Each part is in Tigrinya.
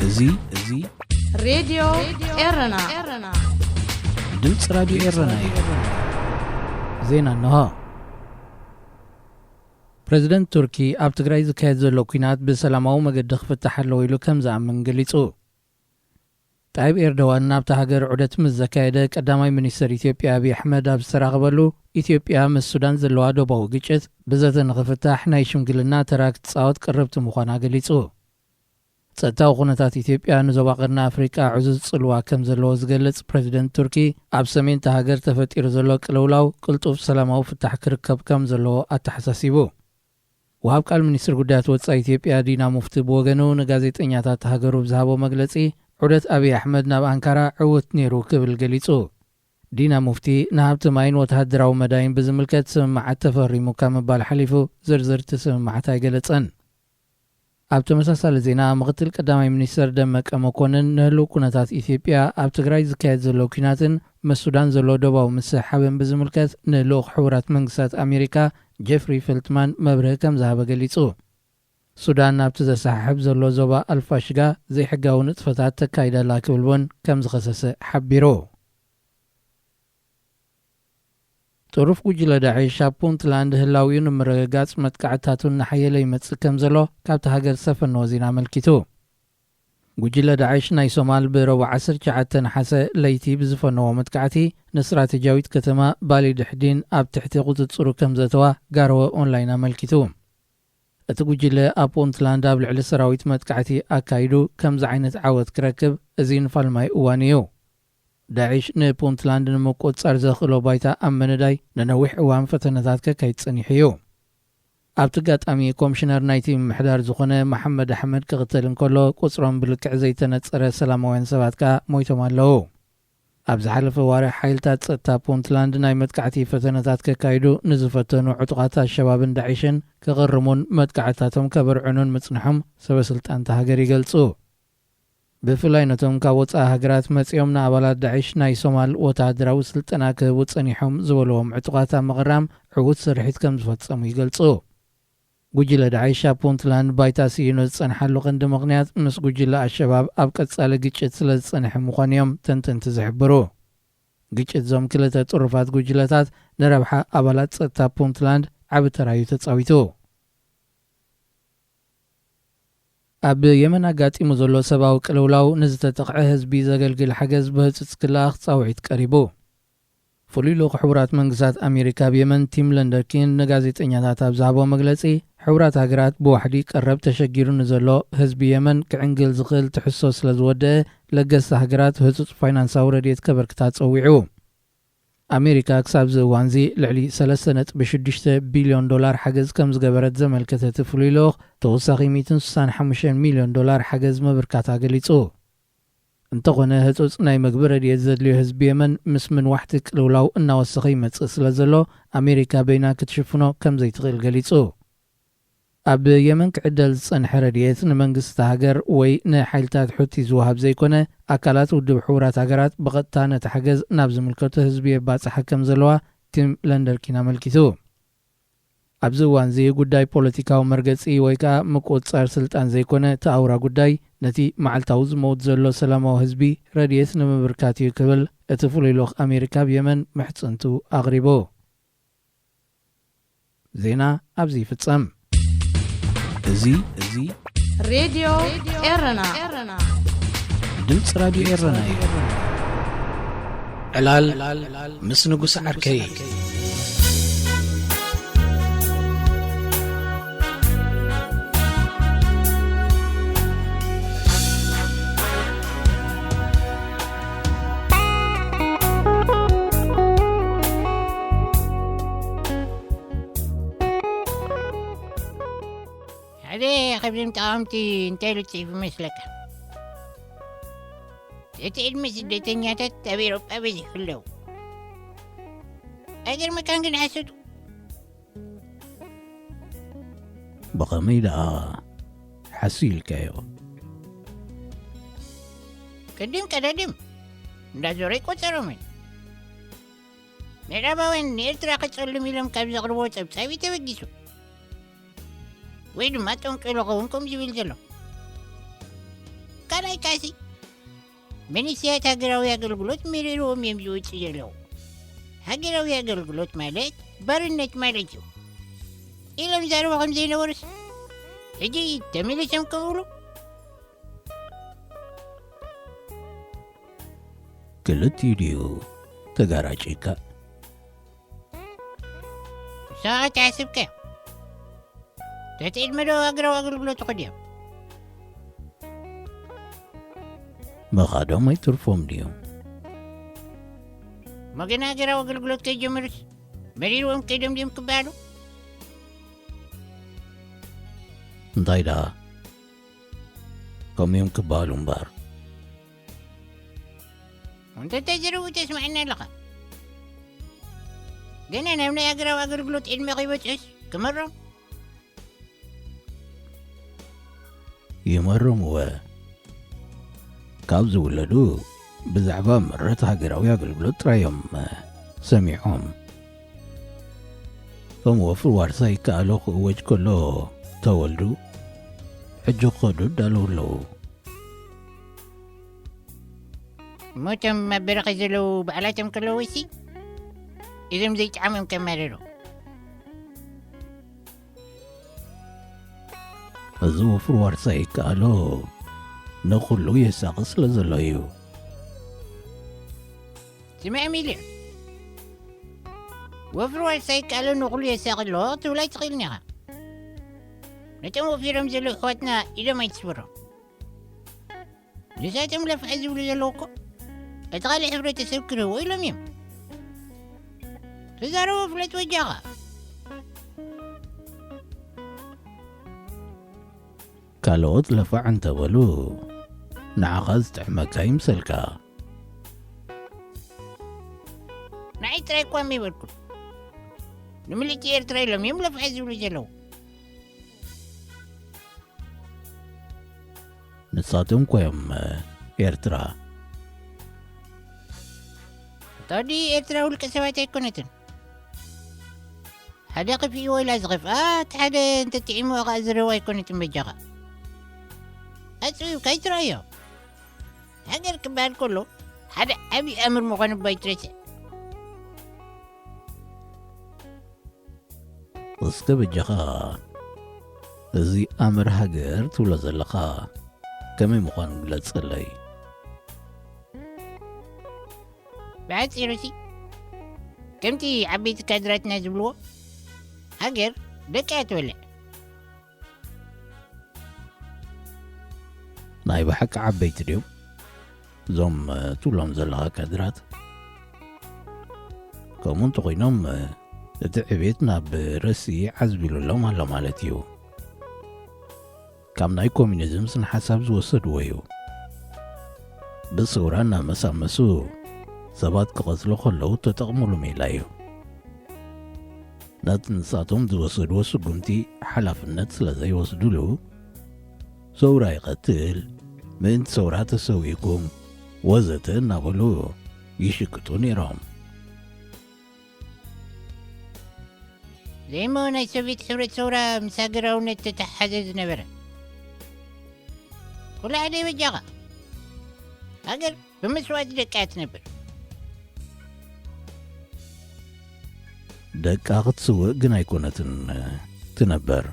እዙይ ሬዲዮ ኤረና ድምፅ ራዲዮ ኤረና እዩ። ዜና ነሆ። ፕሬዝደንት ቱርኪ ኣብ ትግራይ ዝካየድ ዘሎ ኩናት ብሰላማዊ መገዲ ክፍታሕ ኣለዎ ኢሉ ከም ዝኣምን ገሊጹ። ጣይብ ኤርዶዋን ናብታ ሃገር ዑደት ምስ ዘካየደ ቀዳማይ ሚኒስትር ኢትዮጵያ አብይ አሕመድ ኣብ ዝተራኸበሉ ኢትዮጵያ ምስ ሱዳን ዘለዋ ደባዊ ግጭት ብዘተ ንኽፍታሕ ናይ ሽምግልና ተራ ክትፃወት ቅርብቲ ምዃና ገሊጹ። ጸጥታዊ ኩነታት ኢትዮጵያ ንዞባ ቀርኒ ኣፍሪቃ ዕዙዝ ጽልዋ ከም ዘለዎ ዝገልጽ ፕሬዝደንት ቱርኪ ኣብ ሰሜን ሃገር ተፈጢሩ ዘሎ ቅልውላው ቅልጡፍ ሰላማዊ ፍታሕ ክርከብ ከም ዘለዎ ኣተሓሳሲቡ። ወሃብ ቃል ሚኒስትር ጉዳያት ወጻኢ ኢትዮጵያ ዲና ሙፍቲ ብወገኑ ንጋዜጠኛታት ሃገሩ ብዝሃቦ መግለጺ ዑደት አብይ አሕመድ ናብ አንካራ ዕውት ነይሩ ክብል ገሊጹ። ዲና ሙፍቲ ንሃብቲ ማይን ወተሃደራዊ መዳይን ብዝምልከት ስምምዓት ተፈሪሙ ካብ ምባል ሓሊፉ ዝርዝር እቲ ስምምዓት ኣይገለጸን። ኣብ ተመሳሳሊ ዜና ምክትል ቀዳማይ ሚኒስትር ደመቀ መኮንን ንህልው ኩነታት ኢትዮጵያ ኣብ ትግራይ ዝካየድ ዘሎ ኩናትን ምስ ሱዳን ዘሎ ደባዊ ምስሓብን ብዝምልከት ንልኡኽ ሕቡራት መንግስታት ኣሜሪካ ጀፍሪ ፈልትማን መብርሂ ከም ዝሃበ ገሊጹ። ሱዳን ናብቲ ዘሰሓሕብ ዘሎ ዞባ ኣልፋሽጋ ዘይሕጋዊ ንጥፈታት ተካይዳላ ክብል እውን ከም ዝኸሰሰ ሓቢሩ። ጥሩፍ ጉጅለ ዳዒሽ ኣብ ፑንትላንድ ህላዊኡ ንምርግጋጽ መጥቃዕታቱን ናሓየለ ይመጽእ ከም ዘሎ ካብቲ ሃገር ዝሰፈነዎ ዜና ኣመልኪቱ። ጉጅለ ዳዒሽ ናይ ሶማል ብረቡዕ 19 ናሓሰ ለይቲ ብዝፈነዎ መጥቃዕቲ ንስትራቴጂያዊት ከተማ ባሊ ድሕዲን ኣብ ትሕቲ ቁፅፅሩ ከም ዘተዋ ጋርወ ኦንላይን ኣመልኪቱ። እቲ ጉጅለ ኣብ ፑንትላንድ ኣብ ልዕሊ ሰራዊት መጥቃዕቲ ኣካይዱ ከምዚ ዓይነት ዓወት ክረክብ እዚ ንፋልማይ እዋን እዩ። ዳዒሽ ንፑንትላንድ ንምቁፅጻር ዘኽእሎ ባይታ ኣብ መነዳይ ንነዊሕ እዋን ፈተነታት ከካይድ ጸኒሑ እዩ። ኣብቲ ጋጣሚ ኮሚሽነር ናይቲ ምምሕዳር ዝኾነ መሐመድ ኣሕመድ ክቕተል እንከሎ ቁፅሮም ብልክዕ ዘይተነፀረ ሰላማውያን ሰባት ከዓ ሞይቶም ኣለዉ። ኣብ ዝሓለፈ ዋርሕ ሓይልታት ጸጥታ ፑንትላንድ ናይ መጥቃዕቲ ፈተነታት ከካይዱ ንዝፈተኑ ዕጡቓት ኣሸባብን ዳዒሽን ክቕርሙን መጥቃዕታቶም ከበርዕኑን ምጽንሖም ሰበስልጣን ሃገር ይገልጹ። ብፍላይ ነቶም ካብ ወፃኢ ሃገራት መጺኦም ንኣባላት ዳዒሽ ናይ ሶማል ወተሃደራዊ ስልጠና ክህቡ ጸኒሖም ዝበልዎም ዕጡቓት ኣብ ምቕራም ዕዉት ስርሒት ከም ዝፈጸሙ ይገልጹ። ጉጅለ ዳዒሽ ኣብ ፑንትላንድ ባይታ ስኢኑ ዝጸንሓሉ ቀንዲ ምኽንያት ምስ ጉጅለ ኣሸባብ ኣብ ቀጻሊ ግጭት ስለ ዝጸንሐ ምዃኑ እዮም ተንተንቲ ዝሕብሩ። ግጭት ዞም ክልተ ጥሩፋት ጉጅለታት ንረብሓ ኣባላት ጸጥታ ፑንትላንድ ዓብ ተራዩ ተጻዊቱ። ኣብ የመን ኣጋጢሙ ዘሎ ሰብኣዊ ቅልውላው ንዝተጠቕዐ ህዝቢ ዘገልግል ሓገዝ ብህፅፅ ክልኣኽ ጻውዒት ቀሪቡ። ፍሉይ ልኡኽ ሕቡራት መንግስታት ኣሜሪካ ብየመን ቲም ለንደርኪን ንጋዜጠኛታት ኣብ ዝሃቦ መግለጺ ሕቡራት ሃገራት ብዋሕዲ ቀረብ ተሸጊሩ ንዘሎ ህዝቢ የመን ክዕንግል ዝኽእል ትሕሶ ስለ ዝወደአ ለገስቲ ሃገራት ህፁፅ ፋይናንሳዊ ረድኤት ከበርክታ ጸዊዑ። ኣሜሪካ ክሳብዚ እዋንዚ ልዕሊ 3.6 ቢልዮን ዶላር ሓገዝ ከም ዝገበረት ዘመልከተ እቲ ፍሉይ ልኡኽ ተወሳኺ 165 ሚልዮን ዶላር ሓገዝ መብርካታ ገሊጹ። እንተኾነ ህፁፅ ናይ ምግቢ ረድኤት ዘድልዮ ህዝቢ የመን ምስ ምንዋሕቲ ቅልውላው እናወሰኸ ይመጽእ ስለ ዘሎ ኣሜሪካ በይና ክትሽፍኖ ከም ዘይትኽእል ገሊጹ። ኣብ የመን ክዕደል ዝጸንሐ ረድኤት ንመንግስቲ ሃገር ወይ ንሓይልታት ሑቲ ዝወሃብ ዘይኮነ ኣካላት ውድብ ሕቡራት ሃገራት ብቐጥታ ነቲ ሓገዝ ናብ ዝምልከቶ ህዝቢ የባፅሓ ከም ዘለዋ ቲም ለንደርኪን ኣመልኪቱ። ኣብዚ እዋን እዚ ጉዳይ ፖለቲካዊ መርገፂ ወይ ከዓ ምቁፅጻር ስልጣን ዘይኮነ ተኣውራ ጉዳይ ነቲ መዓልታዊ ዝመውት ዘሎ ሰላማዊ ህዝቢ ረድኤት ንምብርካት እዩ ክብል እቲ ፍሉይ ልኡኽ ኣሜሪካ ብየመን ምሕፅንቱ ኣቕሪቡ። ዜና ኣብዚ ይፍጸም። እዚ ሬዲዮ ኤረና ድምፅ ራዲዮ ኤረና እዩ። ዕላል ምስ ንጉስ ዓርከይ خبرين تعامتي انتلو تسيف مثلك تتعلم سدتين ياتت تبيرو أبدي كله أجر مكان كن حسد بقميدا حسيل كايو كدم دا زوريك وترومن نرابا وين نيرترا قتلو ميلم كابز غربوت أبساوي توجيسو وين ما تنقلوا قومكم جبل جلو ካልኣይ ካሲ መንእሰያት ሃገራዊ ኣገልግሎት መሪሮም እዮም ዝውፅኡ ዘለዉ ሃገራዊ ኣገልግሎት ማለት ባርነት ማለት እዩ ኢሎም ዛረባ ከምዘይነበሩስ ሕጂ ተመሊሶም ክብሉ ክልቲኡ ድዩ ተጋራጭካ ሰዓት ሓስብከዮ ትሕቲ ዕድመ ዶ ሃገራዊ ኣገልግሎት ይኸዱ መኻዶም ኣይትርፎም ድዩ መገና ሃገራዊ ኣገልግሎት ከይጀመሩስ መሪሮም ከይዶም ድዮም ክበሃሉ እንታይ ዳ ከምዮም ክበሃሉ እምበር እንተንታይ ዘረቡ ተስማዕና ኣለኻ ገና ናብ ናይ ሃገራዊ ኣገልግሎት ዕድመ ከይበፅስ ክመሮም ይመርምወ ካብ ዝውለዱ ብዛዕባ መረት ሃገራዊ ኣገልግሎት ጥራዮም ሰሚዖም ከም ወፍሪ ዋርሳ ይከኣሎ ክእወጅ ከሎ ተወልዱ ሕጂ ክኸዱ ዳለዉ ኣለዉ ሞቶም ኣብ በረኸ ዘለዉ በዓላቶም ከለዉ ወይሲ እዞም ዘይጠዓሞም ከማረሩ እዚ ወፍሪ ዋርሳ ይከኣሎ ንኹሉ የሳኺ ስለ ዘሎ እዩ ስምዐ ሚልዮን ወፍሪ ዋርሳ ይከኣሎ ንኹሉ የሳኺ ኣለዎ ክትብላ ይትኽእልኒ ኢኻ ነቶም ወፊሮም ዘለዉ ኣሕዋትና ኢሎም ኣይትስብሮም ንሳቶም ለፍዐ ዝብሉ ዘለዉ እኮ እቲ ካልእ ሕብረተሰብ ክረህቦ ኢሎም እዮም ተዛረቦ ፍለጥ ወጃኻ ካልኦት ለፋዕ እንተበሉ ንዓኻ ዝጥዕመካ ይምሰልካ ንዓይ ጥራይ እኳ ይበልኩን ንምልእቲ ኤርትራ ኢሎም እዮም ለፍዐ ዝብሉ ዘለዉ ንሳቶም ኮዮም ኤርትራ ታዲ ኤርትራ ውልቀ ሰባት ኣይኮነትን ሓደ ኽፊኡ ወይላ ዝኽፍኣ እቲ ሓደ እንተጥዒሙ ኸ ዝረባ ኣይኮነትን በጃኻ ኣፅቢብካ ይትረአዮ ሃገር ክበሃል ከሎ ሓደ ዓብዪ ኣምር ምዃኑ ባይትረስዕ እስከ በጃኻ እዚ ኣምር ሃገር ትብሎ ዘለኻ ከመይ ምዃኑ ግለጸለይ ብሓፂሩሲ ከምቲ ዓበይቲ ካድራትና ዝብልዎ ሃገር ደቂ ትበልዕ ናይ ብሓቂ ዓበይቲ ድዮም እዞም ትብሎም ዘለኻ ካድራት ከምኡ እንተኾይኖም እቲ ዕቤት ናብ ረሲ ዓዝቢሉሎም ኣሎ ማለት እዩ ካብ ናይ ኮሚኒዝም ስነ ሓሳብ ዝወሰድዎ እዩ ብስውራ እናመሳመሱ ሰባት ክቐትሉ ከለዉ ተጠቕሙሉ ሜላ እዩ ነቲ ንሳቶም ዝወሰድዎ ስጉምቲ ሓላፍነት ስለ ዘይወስድሉ ሰውራ ይቐትል ምእንቲ ሰውራ ተሰዊኩም ወዘተ እናበሉ ይሽቅጡ ነይሮም ዘይሞ ናይ ሶቪየት ሕብረት ሰውራ ምስ ሃገራውነት ተተሓሓዘ ዝነበረ ኩሉ ሓደ በጃኻ ሃገር ብመስዋዕቲ ደቃ ትነብር ደቃ ክትስውእ ግን ኣይኮነትን ትነበር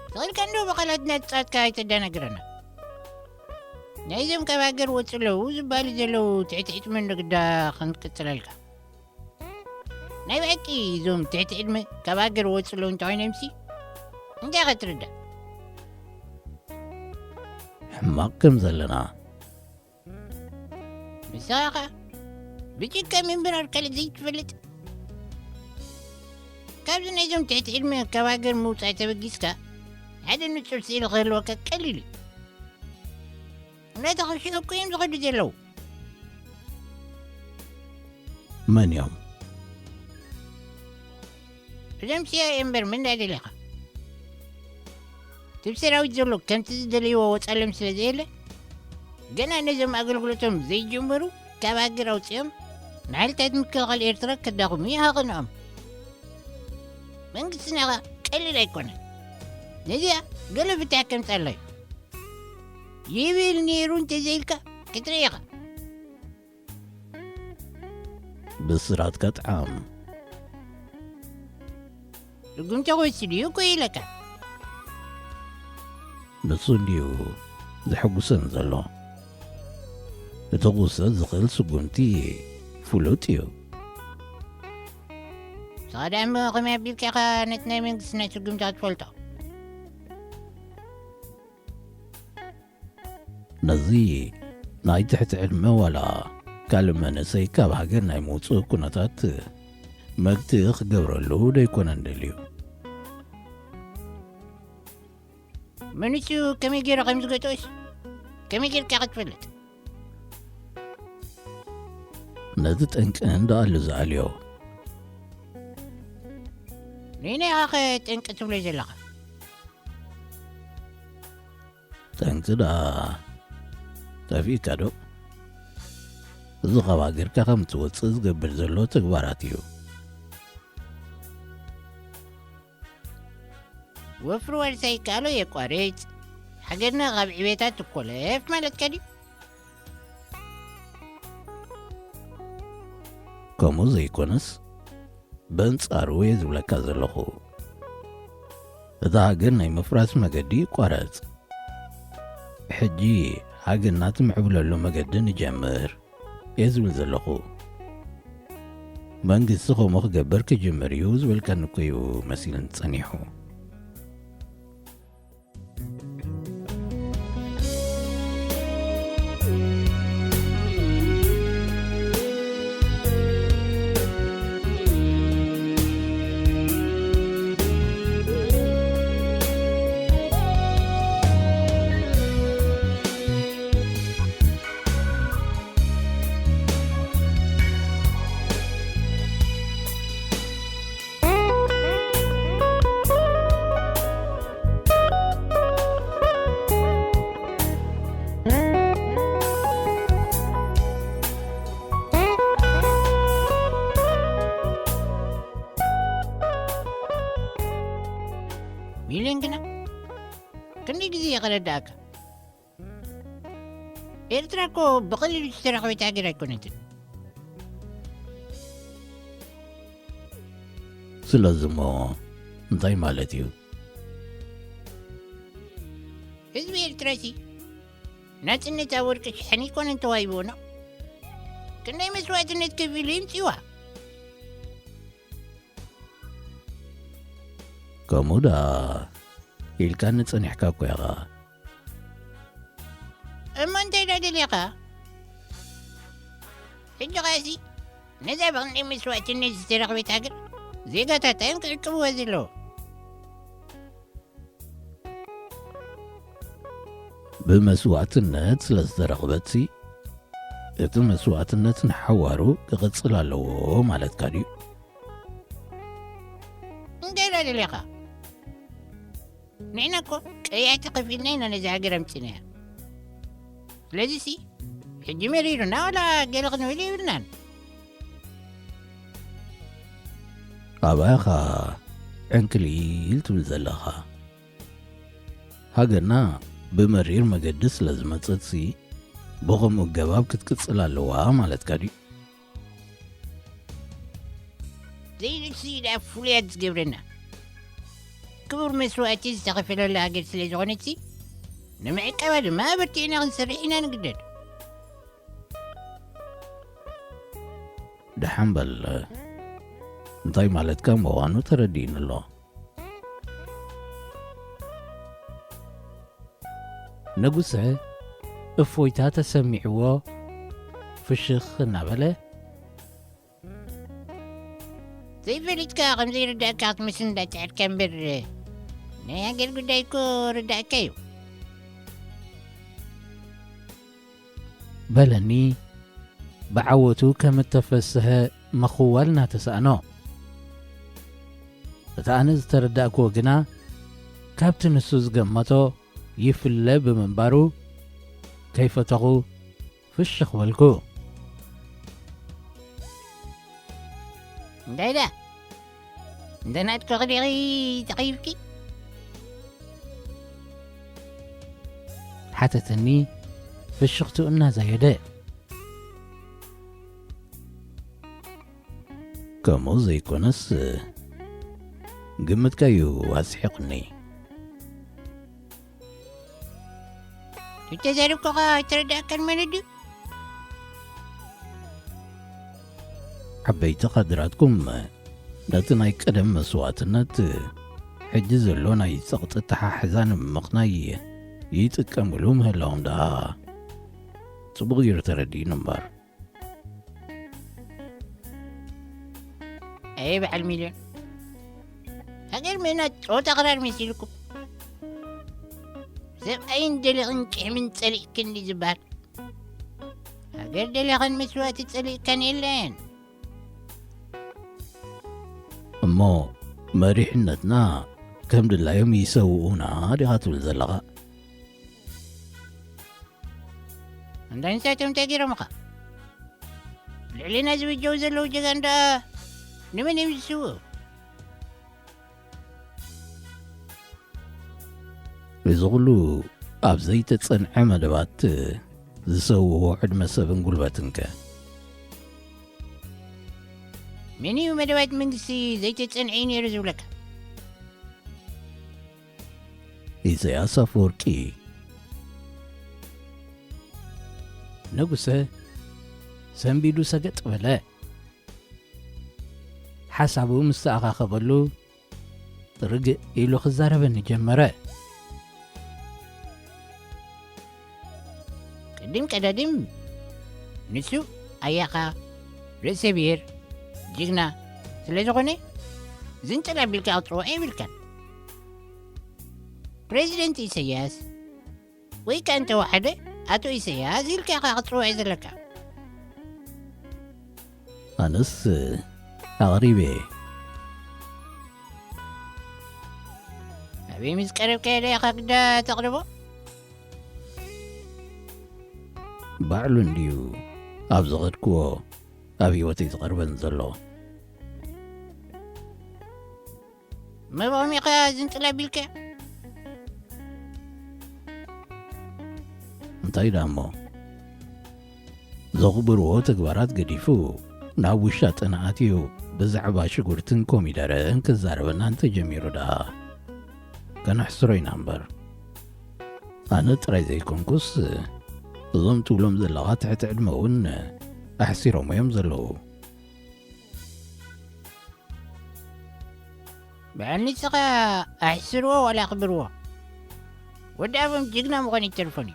ትኽእልካ እንዶ በቓላትና ትጻትካ ኣይተዳናግረና ናይዞም ካብ ሃገር ወፅለዉ ዝበሃሉ ዘለዉ ትሕቲ ዕድመ ንግዳ ክንቅፅለልካ ናይ ብዕቂ እዞም ትሕቲ ዕድመ ካብ ሃገር ወፅለዉ እንተኾይኖምሲ እንታይ ኸትርዳእ ሕማቕ ከም ዘለና ምሳኻ ብጭካ ምንብራር ካልእ ዘይትፈልጥ ካብዚ ናይዞም ትሕቲ ዕድመ ካብ ሃገር ምውፃእ ተበጊስካ ሓደ ንጹር ስእሊ ክህልወካ ቀሊሉ እናተኸሽዑ እኮ እዮም ዝኸዱ ዘለዉ መን እዮም እዞም ሲኣይ እምበር ምን እንዳደለኻ ትብ ሰራዊት ዘሎ ከምቲ ዝደለይዎ ወፃሎም ስለ ዘየለ ገና ነዞም ኣገልግሎቶም ዘይጀመሩ ካብ ሃገር ኣውፅኦም ንሓይልታት ምክልኻል ኤርትራ ከዳኽሙ ይሃቕንኦም መንግስትና ኸ ቀሊል ኣይኮነን ነዚኣ ገለ ፍትሕ ከምፃሎ እዩ يبل نيرون تزيلك كتريقة بسرعة كطعام لقم تغسليو كويلك نصليو زحقسن زلو تغسل زغل سقمتي فلوتيو صادم قمي بيلك نتنا من سنة لقم تغسلتو نزي ناي تحت علم ولا كلمة نسي كاب حقنا يموتو كنتات مكتخ قبرلو ديكون اندليو منسو كمي جيرا قمز قطوش كمي جير كاقت فلت نزت انك اندا لزاليو نيني آخت انك تبلي زلقة تنك دا تفي كادو زغوا غيركا خم توصز قبل زلو تكباراتيو وفرو ورساي كالو يقواريت حقنا غاب عبيتات الكوليف مالت كدي كمو زيكونس بنصارو يزبلكا زلخو اذا هاقرنا مفراس مقدي قارت حجي هاقرنا تمعبللو مقدي نجمر يزبل زلخو منقصخو مخقبر كجمر يوزبل كانكويو مسيلن تصنيحو ميلين كنا كني جزي غلداك إرتراكو بقليل اشتراكو يتاقر كنت سلازمو انتاي مالتيو حزبي إرتراسي ناس إني تاورك شحني كون انتو هايبونا كنا يمسوات إني تكفيلين سوا كمو دا إلكان نتصنحكا كويغا أما انت لا دليقا حج غازي نزا بغني مسوات إني تسترق بتاقر زي قطعتين كركبو وزلو بمسوعتنت سلازدرغبتسي اتو مسوعتنت نحوارو كغتصلالو مالت كاريو انت لا دليقا نيناكو يعتقد في نينا نزا قرمتنا لازيسي حجي مريرنا ولا قلقنا ولي ورنان أباخا عنكليل تبزلخا هاقنا بمرير مقدس لازم تصدسي بغم الجواب كتكتصلالو مالت كاريو زي السيدة فوليات قبرنا كبر مسواتي استغفر الله قلت لي زغنتي نمعي قبل ما برتينا غنسرحينا نقدر دحنبل انتاي مالت كام وانو تردين الله نقصه افويتا تسمعوا فشخ نابله زي فريدكا غمزي رداكات مسندا تعر كامبر نيا قل قدايكو رداكيو بلني بعوتو كم تفسه مخولنا تسأنو تتأنز ترداكو قنا كابتن السوز قمتو يفل بمنبارو كيف تغو في الشخوالكو دايدا دانا تقريغي تقيفكي حتتني فشخت إنها زيادة كمو زي كونس قمت كايو أسحقني تتزارب كوغا ترداك المندو حبيت قدراتكم داتنا يقدم مسواتنات حج زلونا يسقط تححزان مقناي يتكملوم هلهم دا صبغير تردي نمبر أي بحال مليون أقل منات أو تقرار مثلكم زب أين دلغن كحمن تسليق كني زبار أقل دلغن مسوات تسليق كان إلين أمو مريحنتنا كم دلايم يسوونا رغاتو الزلغة عندنا ساتم تاقير مقا لعلينا زوي جوز اللو جغان دا نمن يمسوه يزغلو أبزي تتصنع مدبات زسوو عدم سبن قلباتنك مني ومدوات منقسي زي تتصنعين يرزو لك إزاياس أفوركي نقصة سنبيدو سقط ولا حسابو مستأخا خبرلو رجع إلو خزارة بني جمرة قدم كدادم نسو أياقا رسبير جيغنا سلازغوني زنتلا بالكا أطرو أي بالكا بريزيدنت إسياس ويكا أنت واحدة أتو إسياس إلكا أطرو عزلكا أنس أغريبي أبي مسكرب كيدا ياقا كدا تقربو بعلن ديو أبزغتكو أبي وتي تقربن زلو ما بقوم يقا زنتلا بالكا انتاي دامو زغبرو تكبارات قديفو ناوشات أنا آتيو بزعبا شغورتن كوميدارة انك الزاربنا انت جميرو دا كان حسروي نمبر أنا تراي زي كونكوس ظمتو لهم زلغات تحت علمون أحسيرو ما يمزلو بعني سقا أحسروا ولا أخبروا ودافم جيغنا مغني التلفوني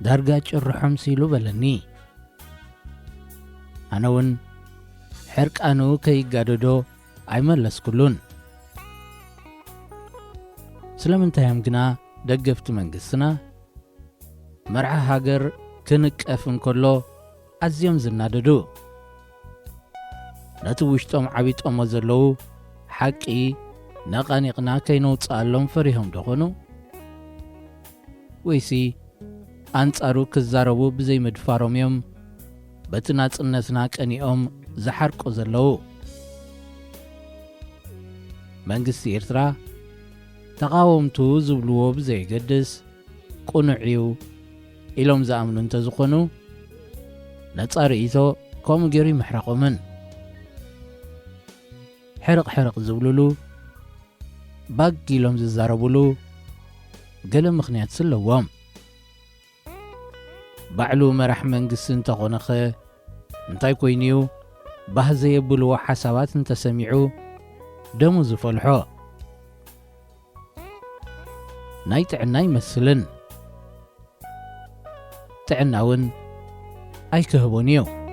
دارقا جرحم سيلو بلني أنا ون حرق أنو كي قاددو أيملس كلون سلامنتايم قنا دقفت منقسنا مرعى هاجر كنك أفن كله أزيم زناددو نتوشتم عبيت أمازلو حقي نقانيقنا كينو تسألهم فريهم دخونو ويسي أنصارو كزاربو بزي مدفاروم يوم بتناس النسناك أنيهم زحرقو زلو منقسي إرترا تقاومتو زبلوو بزي قدس قنعيو إلوم زامنو انتزقونو نتصاريتو كوم جيري محرقو من حرق زبلولو باق إلوم ززاربولو قلم مخنيات سلوام بعلو مرح منقس انتقونخ انتاي كوينيو بهزي يبلو حسابات انت سميعو دمو زفلحو ناي تعناي مسلن تعناون أي كهبونيو